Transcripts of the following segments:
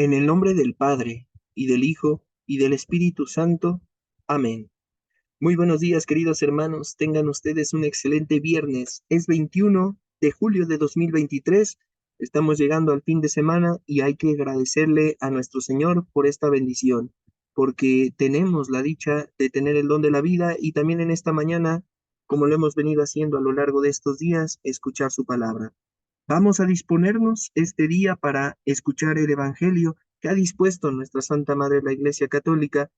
En el nombre del Padre, y del Hijo, y del Espíritu Santo. Amén. Muy buenos días, queridos hermanos. Tengan ustedes un excelente viernes. Es 21 de julio de 2023. Estamos llegando al fin de semana y hay que agradecerle a nuestro Señor por esta bendición, porque tenemos la dicha de tener el don de la vida y también en esta mañana, como lo hemos venido haciendo a lo largo de estos días, escuchar su palabra. Vamos a disponernos este día para escuchar el Evangelio que ha dispuesto nuestra Santa Madre la Iglesia Católica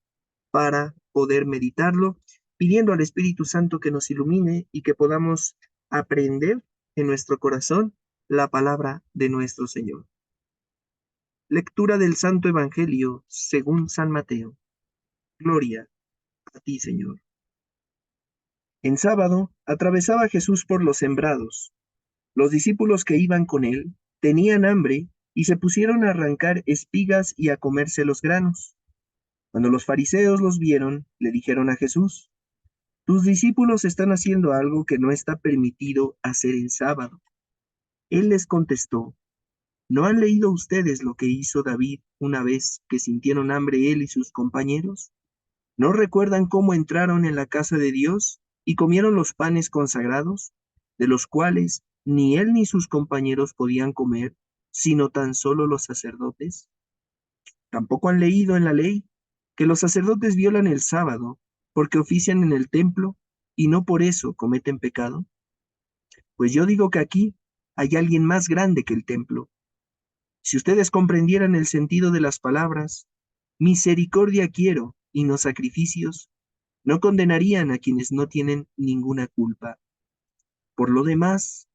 para poder meditarlo, pidiendo al Espíritu Santo que nos ilumine y que podamos aprender en nuestro corazón la palabra de nuestro Señor. Lectura del Santo Evangelio según San Mateo. Gloria a ti, Señor. En sábado atravesaba Jesús por los sembrados. Los discípulos que iban con él tenían hambre y se pusieron a arrancar espigas y a comerse los granos. Cuando los fariseos los vieron, le dijeron a Jesús: tus discípulos están haciendo algo que no está permitido hacer en sábado. Él les contestó: ¿no han leído ustedes lo que hizo David una vez que sintieron hambre él y sus compañeros? ¿No recuerdan cómo entraron en la casa de Dios y comieron los panes consagrados, de los cuales ni él ni sus compañeros podían comer, sino tan solo los sacerdotes? ¿Tampoco han leído en la ley que los sacerdotes violan el sábado porque ofician en el templo y no por eso cometen pecado? Pues yo digo que aquí hay alguien más grande que el templo. Si ustedes comprendieran el sentido de las palabras, misericordia quiero y no sacrificios, no condenarían a quienes no tienen ninguna culpa. Por lo demás,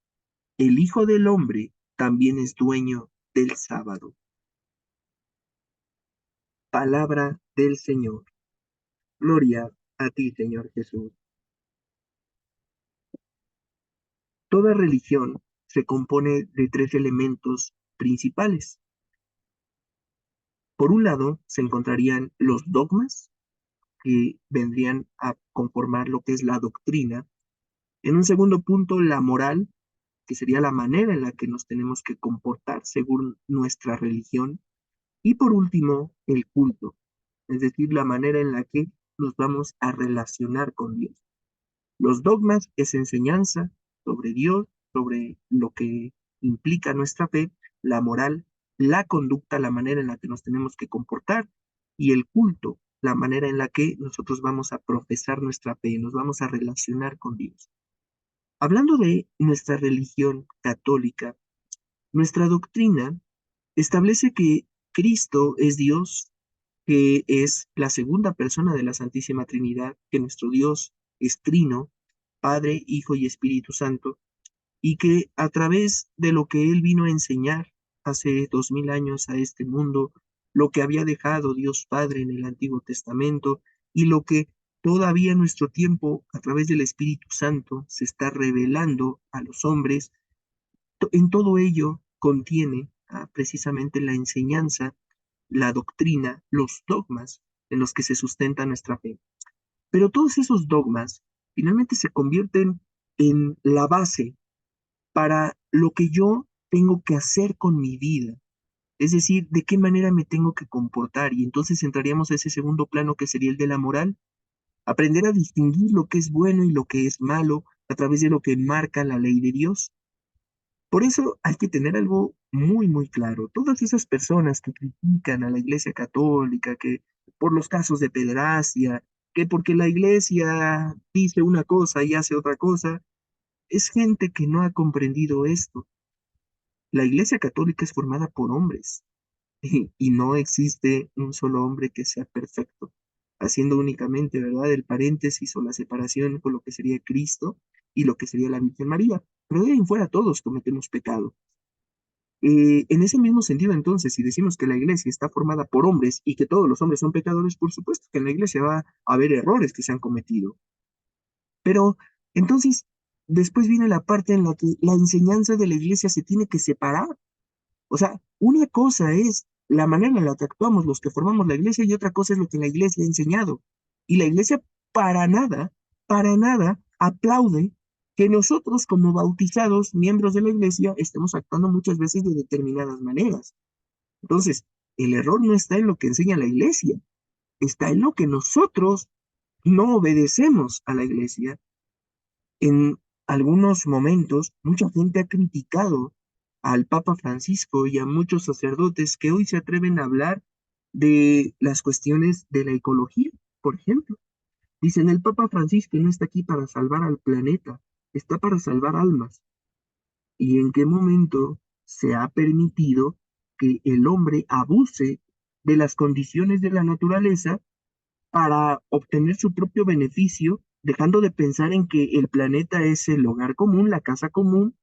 el Hijo del Hombre también es dueño del sábado. Palabra del Señor. Gloria a ti, Señor Jesús. Toda religión se compone de tres elementos principales. Por un lado, se encontrarían los dogmas, que vendrían a conformar lo que es la doctrina. En un segundo punto, la moral, que sería la manera en la que nos tenemos que comportar según nuestra religión. Y por último, el culto, es decir, la manera en la que nos vamos a relacionar con Dios. Los dogmas es enseñanza sobre Dios, sobre lo que implica nuestra fe; la moral, la conducta, la manera en la que nos tenemos que comportar; y el culto, la manera en la que nosotros vamos a profesar nuestra fe, nos vamos a relacionar con Dios. Hablando de nuestra religión católica, nuestra doctrina establece que Cristo es Dios, que es la segunda persona de la Santísima Trinidad, que nuestro Dios es trino, Padre, Hijo y Espíritu Santo, y que a través de lo que Él vino a enseñar hace 2000 años a este mundo, lo que había dejado Dios Padre en el Antiguo Testamento y lo que todavía en nuestro tiempo, a través del Espíritu Santo, se está revelando a los hombres, en todo ello contiene precisamente la enseñanza, la doctrina, los dogmas en los que se sustenta nuestra fe. Pero todos esos dogmas finalmente se convierten en la base para lo que yo tengo que hacer con mi vida. Es decir, de qué manera me tengo que comportar. Y entonces entraríamos a ese segundo plano que sería el de la moral. Aprender a distinguir lo que es bueno y lo que es malo a través de lo que marca la ley de Dios. Por eso hay que tener algo muy, muy claro. Todas esas personas que critican a la Iglesia Católica, que por los casos de pederastia, que porque la Iglesia dice una cosa y hace otra cosa, es gente que no ha comprendido esto. La Iglesia Católica es formada por hombres y no existe un solo hombre que sea perfecto, haciendo únicamente, ¿verdad?, el paréntesis o la separación con lo que sería Cristo y lo que sería la Virgen María. Pero de ahí en fuera todos cometemos pecado. En ese mismo sentido, entonces, si decimos que la iglesia está formada por hombres y que todos los hombres son pecadores, por supuesto que en la iglesia va a haber errores que se han cometido. Pero entonces, después viene la parte en la que la enseñanza de la iglesia se tiene que separar. O sea, una cosa es la manera en la que actuamos los que formamos la iglesia y otra cosa es lo que la iglesia ha enseñado. Y la iglesia para nada aplaude que nosotros como bautizados, miembros de la iglesia, estemos actuando muchas veces de determinadas maneras. Entonces, el error no está en lo que enseña la iglesia, está en lo que nosotros no obedecemos a la iglesia. En algunos momentos, mucha gente ha criticado al Papa Francisco y a muchos sacerdotes que hoy se atreven a hablar de las cuestiones de la ecología, por ejemplo. Dicen, el Papa Francisco no está aquí para salvar al planeta, está para salvar almas. ¿Y en qué momento se ha permitido que el hombre abuse de las condiciones de la naturaleza para obtener su propio beneficio, dejando de pensar en que el planeta es el hogar común, la casa común,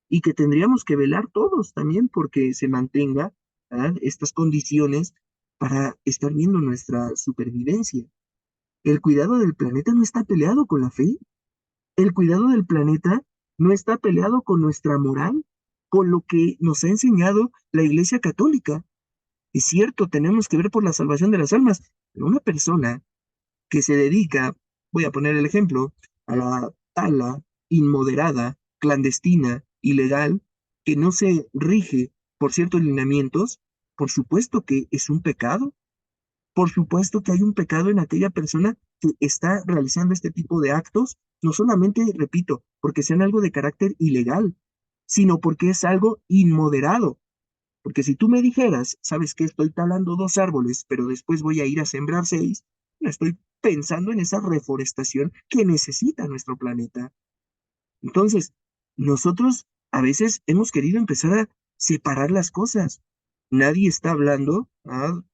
y que tendríamos que velar todos también porque se mantenga, ¿verdad?, estas condiciones para estar viendo nuestra supervivencia? El cuidado del planeta no está peleado con la fe. El cuidado del planeta no está peleado con nuestra moral, con lo que nos ha enseñado la Iglesia Católica. Es cierto, tenemos que ver por la salvación de las almas, pero una persona que se dedica, voy a poner el ejemplo, a la tala inmoderada, clandestina, ilegal, que no se rige por ciertos lineamientos, por supuesto que es un pecado. Por supuesto que hay un pecado en aquella persona que está realizando este tipo de actos, no solamente, repito, porque sean algo de carácter ilegal, sino porque es algo inmoderado. Porque si tú me dijeras, sabes que estoy talando 2 árboles, pero después voy a ir a sembrar 6, no estoy pensando en esa reforestación que necesita nuestro planeta. Entonces, nosotros a veces hemos querido empezar a separar las cosas. Nadie está hablando,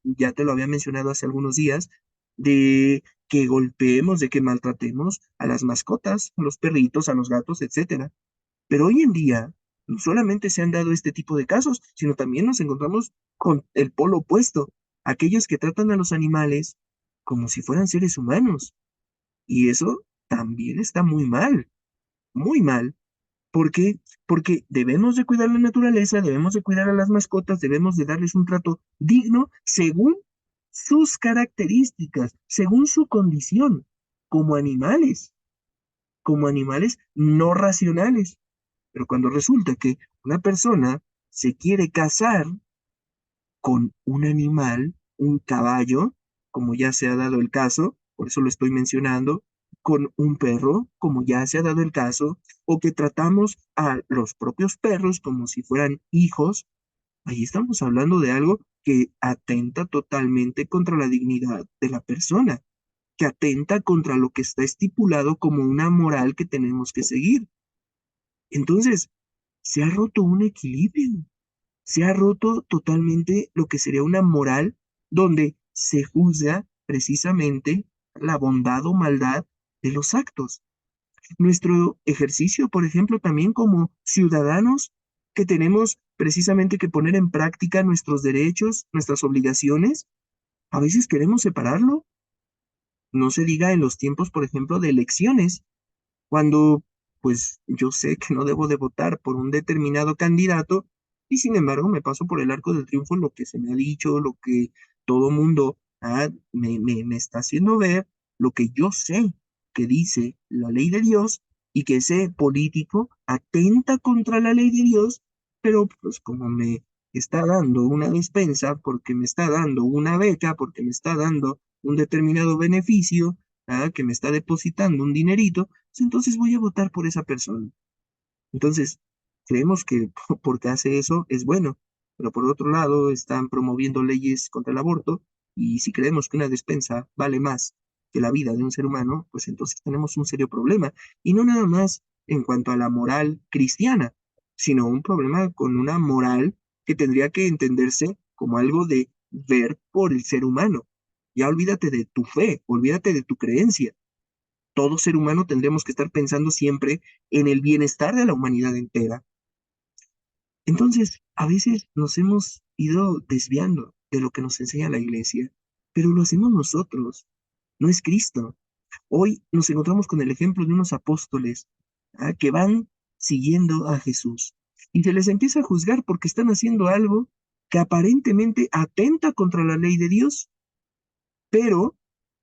ya te lo había mencionado hace algunos días, de que golpeemos, de que maltratemos a las mascotas, a los perritos, a los gatos, etcétera. Pero hoy en día no solamente se han dado este tipo de casos, sino también nos encontramos con el polo opuesto, aquellos que tratan a los animales como si fueran seres humanos. Y eso también está muy mal, muy mal. ¿Por qué? Porque debemos de cuidar la naturaleza, debemos de cuidar a las mascotas, debemos de darles un trato digno según sus características, según su condición, como como animales no racionales. Pero cuando resulta que una persona se quiere casar con un animal, un caballo, como ya se ha dado el caso, por eso lo estoy mencionando, con un perro, como ya se ha dado el caso, o que tratamos a los propios perros como si fueran hijos, ahí estamos hablando de algo que atenta totalmente contra la dignidad de la persona, que atenta contra lo que está estipulado como una moral que tenemos que seguir. Entonces, se ha roto un equilibrio. Se ha roto totalmente lo que sería una moral donde se juzga precisamente la bondad o maldad de los actos. Nuestro ejercicio, por ejemplo, también como ciudadanos que tenemos precisamente que poner en práctica nuestros derechos, nuestras obligaciones, a veces queremos separarlo. No se diga en los tiempos, por ejemplo, de elecciones, cuando pues yo sé que no debo de votar por un determinado candidato y sin embargo me paso por el arco del triunfo lo que se me ha dicho, lo que todo mundo me está haciendo ver, lo que yo sé que dice la ley de Dios y que ese político atenta contra la ley de Dios, pero pues como me está dando una despensa, porque me está dando una beca, porque me está dando un determinado beneficio, que me está depositando un dinerito, pues entonces voy a votar por esa persona. Entonces, creemos que porque hace eso es bueno, pero por otro lado están promoviendo leyes contra el aborto y si creemos que una despensa vale más que la vida de un ser humano, pues entonces tenemos un serio problema. Y no nada más en cuanto a la moral cristiana, sino un problema con una moral que tendría que entenderse como algo de ver por el ser humano. Ya olvídate de tu fe, olvídate de tu creencia. Todo ser humano tendremos que estar pensando siempre en el bienestar de la humanidad entera. Entonces, a veces nos hemos ido desviando de lo que nos enseña la iglesia, pero lo hacemos nosotros, no es Cristo. Hoy nos encontramos con el ejemplo de unos apóstoles, que van siguiendo a Jesús y se les empieza a juzgar porque están haciendo algo que aparentemente atenta contra la ley de Dios, pero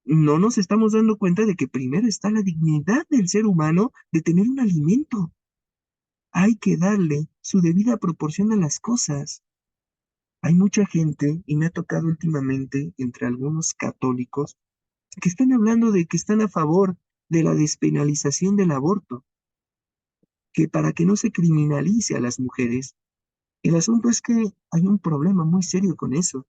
no nos estamos dando cuenta de que primero está la dignidad del ser humano de tener un alimento. Hay que darle su debida proporción a las cosas. Hay mucha gente, y me ha tocado últimamente entre algunos católicos, que están hablando de que están a favor de la despenalización del aborto, que para que no se criminalice a las mujeres. El asunto es que hay un problema muy serio con eso.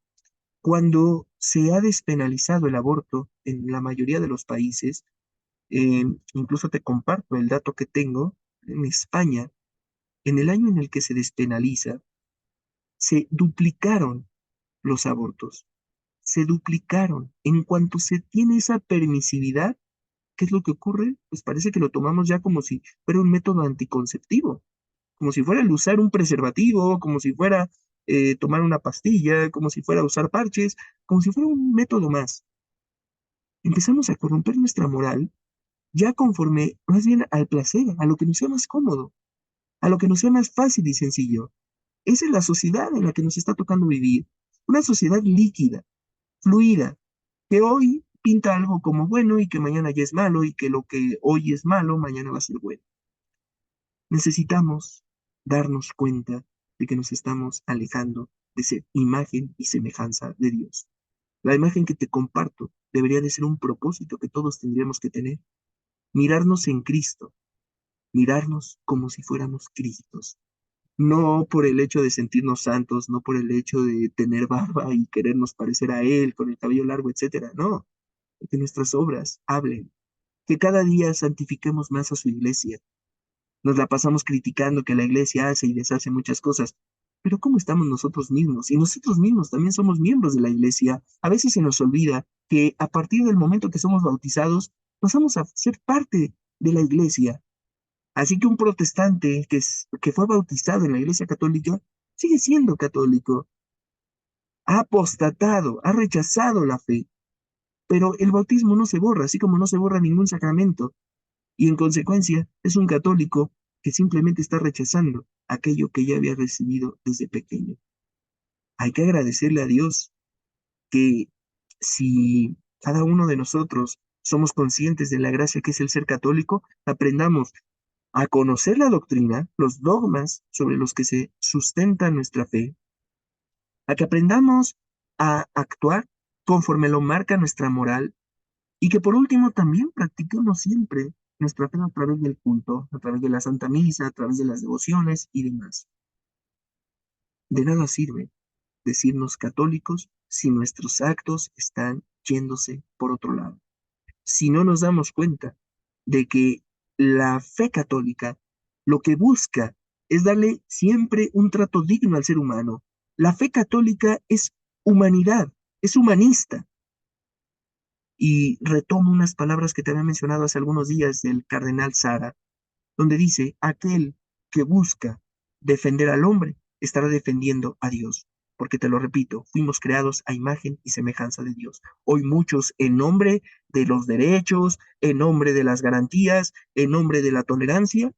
Cuando se ha despenalizado el aborto en la mayoría de los países, incluso te comparto el dato que tengo, en España, en el año en el que se despenaliza, se duplicaron los abortos, se duplicaron. En cuanto se tiene esa permisividad, ¿qué es lo que ocurre? Pues parece que lo tomamos ya como si fuera un método anticonceptivo, como si fuera el usar un preservativo, como si fuera tomar una pastilla, como si fuera usar parches, como si fuera un método más. Empezamos a corromper nuestra moral ya conforme más bien al placer, a lo que nos sea más cómodo, a lo que nos sea más fácil y sencillo. Esa es la sociedad en la que nos está tocando vivir, una sociedad líquida, fluida, que hoy pinta algo como bueno y que mañana ya es malo y que lo que hoy es malo, mañana va a ser bueno. Necesitamos darnos cuenta de que nos estamos alejando de ser imagen y semejanza de Dios. La imagen que te comparto debería de ser un propósito que todos tendríamos que tener. Mirarnos en Cristo, mirarnos como si fuéramos Cristos. No por el hecho de sentirnos santos, no por el hecho de tener barba y querernos parecer a Él con el cabello largo, etcétera. No, que nuestras obras hablen, que cada día santifiquemos más a su iglesia. Nos la pasamos criticando que la iglesia hace y deshace muchas cosas, pero ¿cómo estamos nosotros mismos? Y nosotros mismos también somos miembros de la iglesia. A veces se nos olvida que a partir del momento que somos bautizados, pasamos a ser parte de la iglesia. Así que un protestante que fue bautizado en la iglesia católica sigue siendo católico, ha apostatado, ha rechazado la fe, pero el bautismo no se borra, así como no se borra ningún sacramento. Y en consecuencia es un católico que simplemente está rechazando aquello que ya había recibido desde pequeño. Hay que agradecerle a Dios que si cada uno de nosotros somos conscientes de la gracia que es el ser católico, aprendamos a conocer la doctrina, los dogmas sobre los que se sustenta nuestra fe, a que aprendamos a actuar conforme lo marca nuestra moral y que por último también practiquemos siempre nuestra fe a través del culto, a través de la Santa Misa, a través de las devociones y demás. De nada sirve decirnos católicos si nuestros actos están yéndose por otro lado. Si no nos damos cuenta de que la fe católica lo que busca es darle siempre un trato digno al ser humano. La fe católica es humanidad, es humanista. Y retomo unas palabras que te había mencionado hace algunos días del cardenal Sara, donde dice, aquel que busca defender al hombre estará defendiendo a Dios. Porque te lo repito, fuimos creados a imagen y semejanza de Dios. Hoy muchos, en nombre de los derechos, en nombre de las garantías, en nombre de la tolerancia,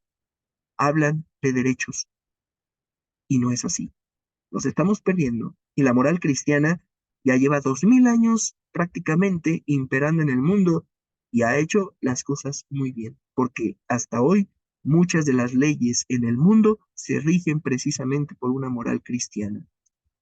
hablan de derechos. Y no es así. Nos estamos perdiendo. Y la moral cristiana ya lleva 2000 años prácticamente imperando en el mundo y ha hecho las cosas muy bien, porque hasta hoy muchas de las leyes en el mundo se rigen precisamente por una moral cristiana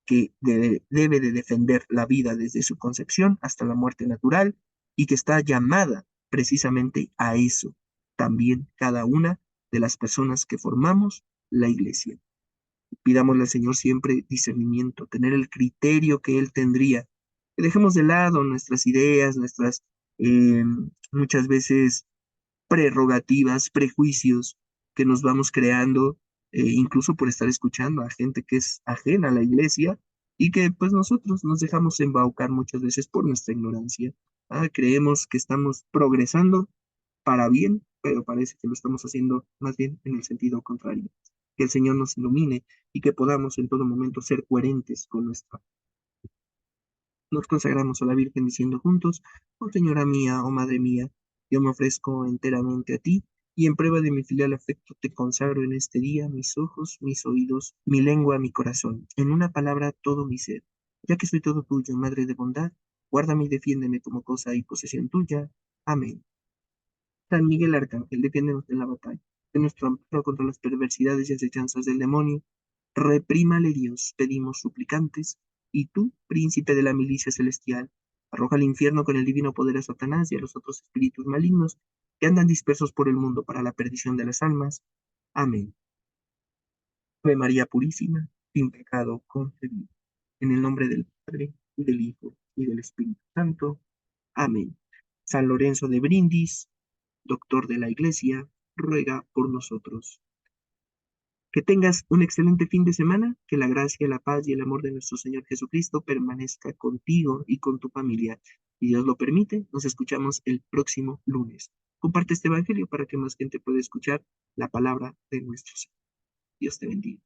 que debe de defender la vida desde su concepción hasta la muerte natural y que está llamada precisamente a eso, también cada una de las personas que formamos la iglesia. Pidámosle al Señor siempre discernimiento, tener el criterio que Él tendría. Que dejemos de lado nuestras ideas, nuestras muchas veces prerrogativas, prejuicios que nos vamos creando, incluso por estar escuchando a gente que es ajena a la iglesia y que pues nosotros nos dejamos embaucar muchas veces por nuestra ignorancia. Creemos que estamos progresando para bien, pero parece que lo estamos haciendo más bien en el sentido contrario. Que el Señor nos ilumine y que podamos en todo momento ser coherentes con nuestra. Nos consagramos a la Virgen diciendo juntos, oh Señora mía, oh Madre mía, yo me ofrezco enteramente a ti y en prueba de mi filial afecto te consagro en este día mis ojos, mis oídos, mi lengua, mi corazón, en una palabra todo mi ser. Ya que soy todo tuyo, Madre de bondad, guárdame y defiéndeme como cosa y posesión tuya. Amén. San Miguel Arcángel, defiéndenos en la batalla, de nuestro amparo contra las perversidades y acechanzas del demonio. Reprímale Dios, pedimos suplicantes, y tú, príncipe de la milicia celestial, arroja al infierno con el divino poder a Satanás y a los otros espíritus malignos que andan dispersos por el mundo para la perdición de las almas. Amén. Ave María Purísima, sin pecado concebida. En el nombre del Padre, y del Hijo, y del Espíritu Santo. Amén. San Lorenzo de Brindis, doctor de la Iglesia, ruega por nosotros. Que tengas un excelente fin de semana, que la gracia, la paz y el amor de nuestro Señor Jesucristo permanezca contigo y con tu familia. Si Dios lo permite, nos escuchamos el próximo lunes. Comparte este evangelio para que más gente pueda escuchar la palabra de nuestro Señor. Dios te bendiga.